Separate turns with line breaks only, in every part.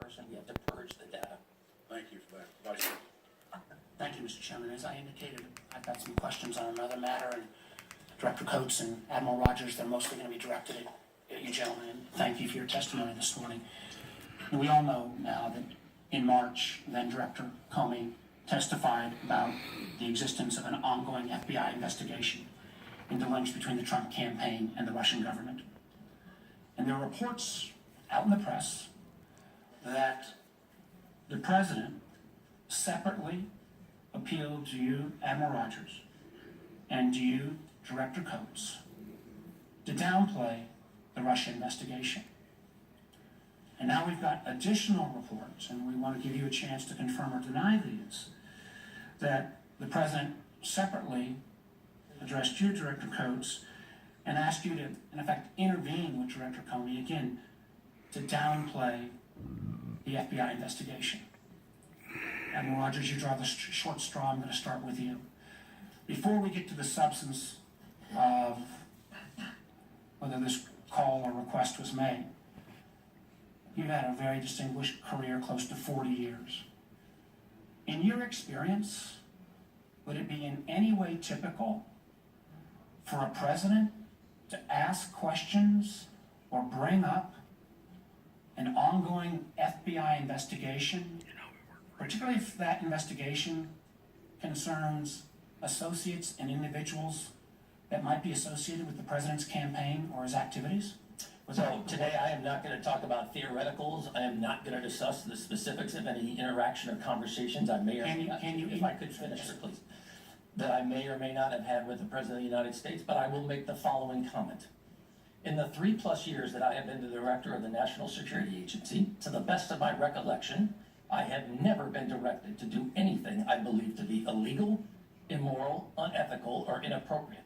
person, we have to purge the data.
Thank you for that, Vice Chair.
Thank you, Mr. Chairman. As I indicated, I've got some questions on another matter, and Director Coates and Admiral Rogers, they're mostly going to be directed at you gentlemen. And thank you for your testimony this morning. And we all know now that in March, then Director Comey testified about the existence of an ongoing FBI investigation into links between the Trump campaign and the Russian government. And there are reports out in the press that the president separately appealed to you, Admiral Rogers, and to you, Director Coates, to downplay the Russia investigation. And now we've got additional reports, and we want to give you a chance to confirm or deny these, that the president separately addressed you, Director Coates, and asked you to, in effect, intervene with Director Comey, again, to downplay the FBI investigation. Admiral Rogers, you draw the short straw. I'm going to start with you. Before we get to the substance of whether this call or request was made, you've had a very distinguished career, close to 40 years. In your experience, would it be in any way typical for a president to ask questions or bring up an ongoing FBI investigation, particularly if that investigation concerns associates and individuals that might be associated with the president's campaign or his activities?
So today I am not going to talk about theoreticals. I am not going to discuss the specifics of any interaction or conversations I may or may not, if I could finish, sir, please, that I may or may not have had with the President of the United States, but I will make the following comment. In the 3+ years that I have been the director of the National Security Agency, to the best of my recollection, I have never been directed to do anything I believe to be illegal, immoral, unethical, or inappropriate.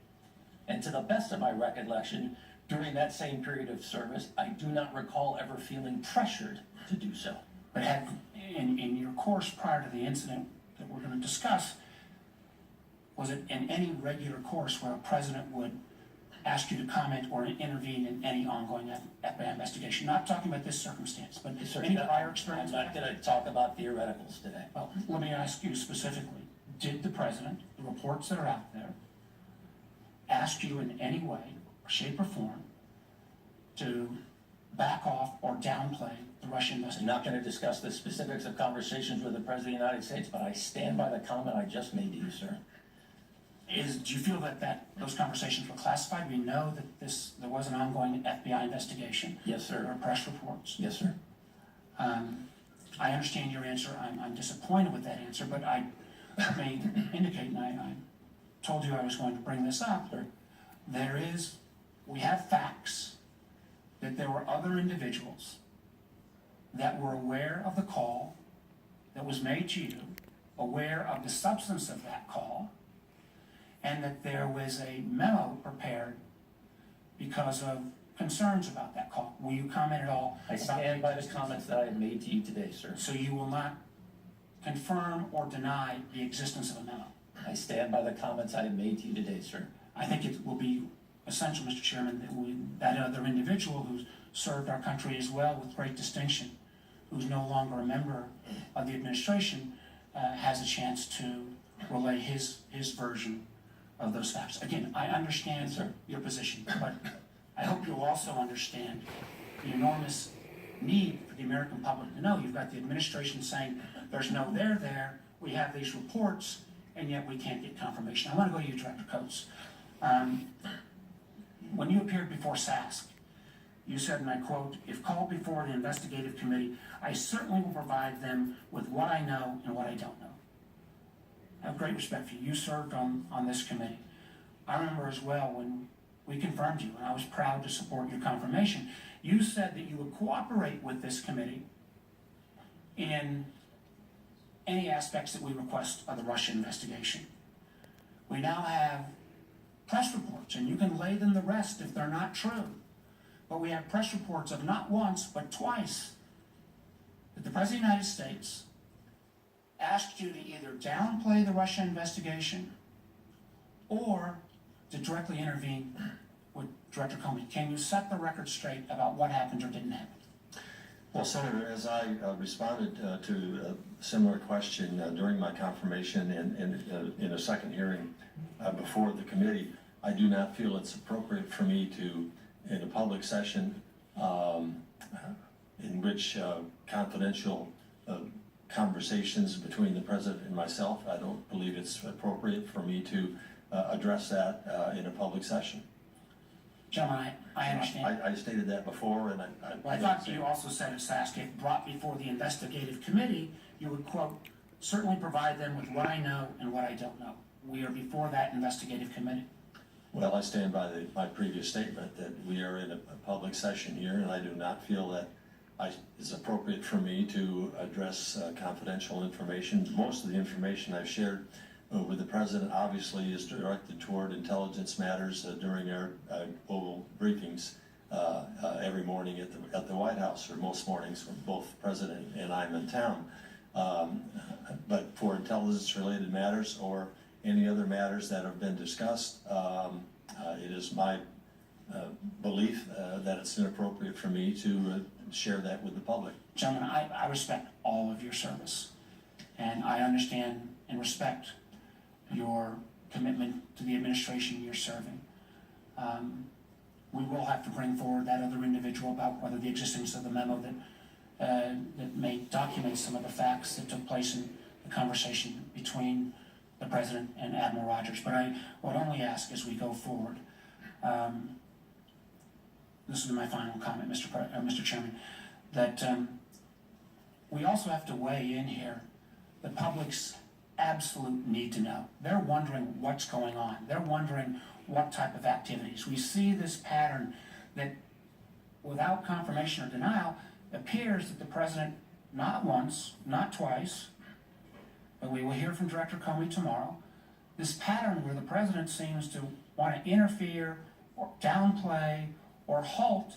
And to the best of my recollection, during that same period of service, I do not recall ever feeling pressured to do so.
But had, in your course prior to the incident that we're going to discuss, was it in any regular course where a president would ask you to comment or intervene in any ongoing FBI investigation? Not talking about this circumstance, but any prior experience?
I'm not going to talk about theoreticals today.
Well, let me ask you specifically, did the president, the reports that are out there, ask you in any way, shape or form, to back off or downplay the Russian
I'm
investigation?
not going to discuss the specifics of conversations with the President of the United States, but I stand by the comment I just made to you, sir.
Do you feel that those conversations were classified? We know that there was an ongoing FBI investigation.
Yes, sir.
There were press reports.
Yes, sir.
I understand your answer. I'm disappointed with that answer, but I may indicate, and I told you I was going to bring this up,
Sure.
We have facts that there were other individuals that were aware of the call that was made to you, aware of the substance of that call, and that there was a memo prepared because of concerns about that call. Will you comment at all?
I stand by the comments that I have made to you today, sir.
So you will not confirm or deny the existence of a memo?
I stand by the comments I have made to you today, sir.
I think it will be essential, Mr. Chairman, that other individual who's served our country as well with great distinction, who's no longer a member of the administration, has a chance to relay his version of those facts. Again, I understand, sir, your position, but I hope you'll also understand the enormous need for the American public to know. You've got the administration saying there's no there, we have these reports, and yet we can't get confirmation. I want to go to you, Director Coates. When you appeared before SASC, you said, and I quote, "If called before the investigative committee, I certainly will provide them with what I know and what I don't know." I have great respect for you. You served on this committee. I remember as well when we confirmed you, and I was proud to support your confirmation. You said that you would cooperate with this committee in any aspects that we request of the Russia investigation. We now have press reports, and you can lay them to rest if they're not true. But we have press reports of not once, but twice, that the President of the United States asked you to either downplay the Russia investigation or to directly intervene with Director Comey. Can you set the record straight about what happened or didn't happen?
Well, Senator, as I responded to a similar question during my confirmation and in a second hearing before the committee, I do not feel it's appropriate for me to, in a public session in which confidential conversations between the president and myself, I don't believe it's appropriate for me to address that in a public session.
Gentlemen, I understand.
I stated that before, and
Well, I thought you also said, as asked, if brought before the investigative committee, you would, quote, certainly provide them with what I know and what I don't know. We are before that investigative committee.
Well, I stand by my previous statement that we are in a public session here, and I do not feel that it's appropriate for me to address confidential information. Most of the information I've shared with the president obviously is directed toward intelligence matters during our global briefings every morning at the White House, or most mornings when both the president and I'm in town. But for intelligence-related matters or any other matters that have been discussed, it is my belief that it's inappropriate for me to share that with the public.
Gentlemen, I respect all of your service, and I understand and respect your commitment to the administration you're serving. We will have to bring forward that other individual about whether the existence of the memo that may document some of the facts that took place in the conversation between the president and Admiral Rogers. But I would only ask as we go forward, this is my final comment, Mr. Chairman, that we also have to weigh in here the public's absolute need to know. They're wondering what's going on. They're wondering what type of activities. We see this pattern that, without confirmation or denial, appears that the president, not once, not twice, but we will hear from Director Comey tomorrow, this pattern where the president seems to want to interfere or downplay or halt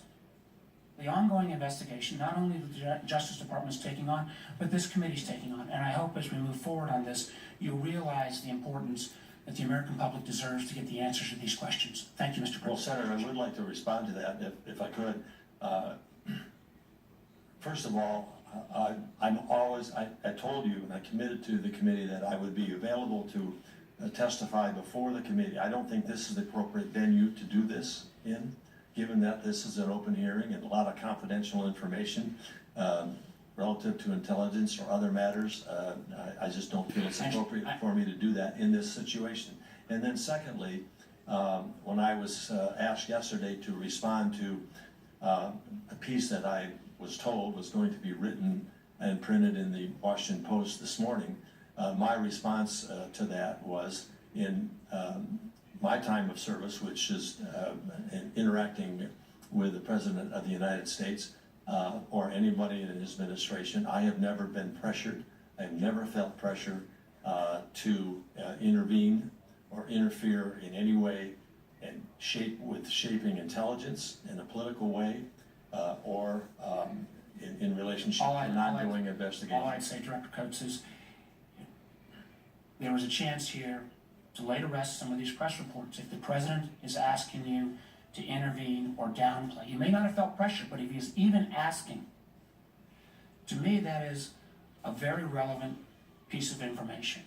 the ongoing investigation, not only the Justice Department is taking on, but this committee's taking on. And I hope as we move forward on this, you'll realize the importance that the American public deserves to get the answers to these questions. Thank you, Mr. President.
Well, Senator, I would like to respond to that if I could. First of all, I told you and I committed to the committee that I would be available to testify before the committee. I don't think this is the appropriate venue to do this in, given that this is an open hearing and a lot of confidential information relative to intelligence or other matters. I just don't feel it's appropriate for me to do that in this situation. And then secondly, when I was asked yesterday to respond to a piece that I was told was going to be written and printed in the Washington Post this morning, my response to that was, in my time of service, which is interacting with the President of the United States or anybody in his administration, I have never been pressured. I have never felt pressure to intervene or interfere in any way and shaping intelligence in a political way or in relationship to an ongoing investigation.
All I'd say, Director Coates, is there was a chance here to lay to rest some of these press reports. If the president is asking you to intervene or downplay, you may not have felt pressure, but if he's even asking, to me that is a very relevant piece of information.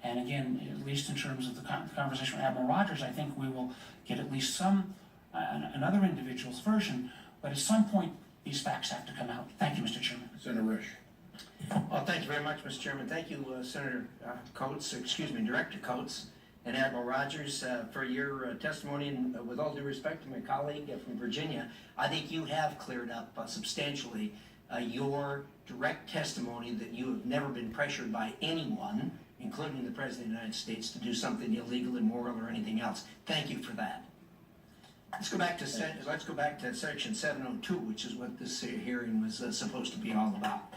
And again, at least in terms of the conversation with Admiral Rogers, I think we will get at least some, another individual's version, but at some point these facts have to come out. Thank you, Mr. Chairman.
Senator Risch.
Well, thank you very much, Mr. Chairman. Thank you, Director Coates and Admiral Rogers for your testimony. And with all due respect to my colleague from Virginia, I think you have cleared up substantially your direct testimony that you have never been pressured by anyone, including the President of the United States, to do something illegal, immoral, or anything else. Thank you for that. Let's go back to Section 702, which is what this hearing was supposed to be all about.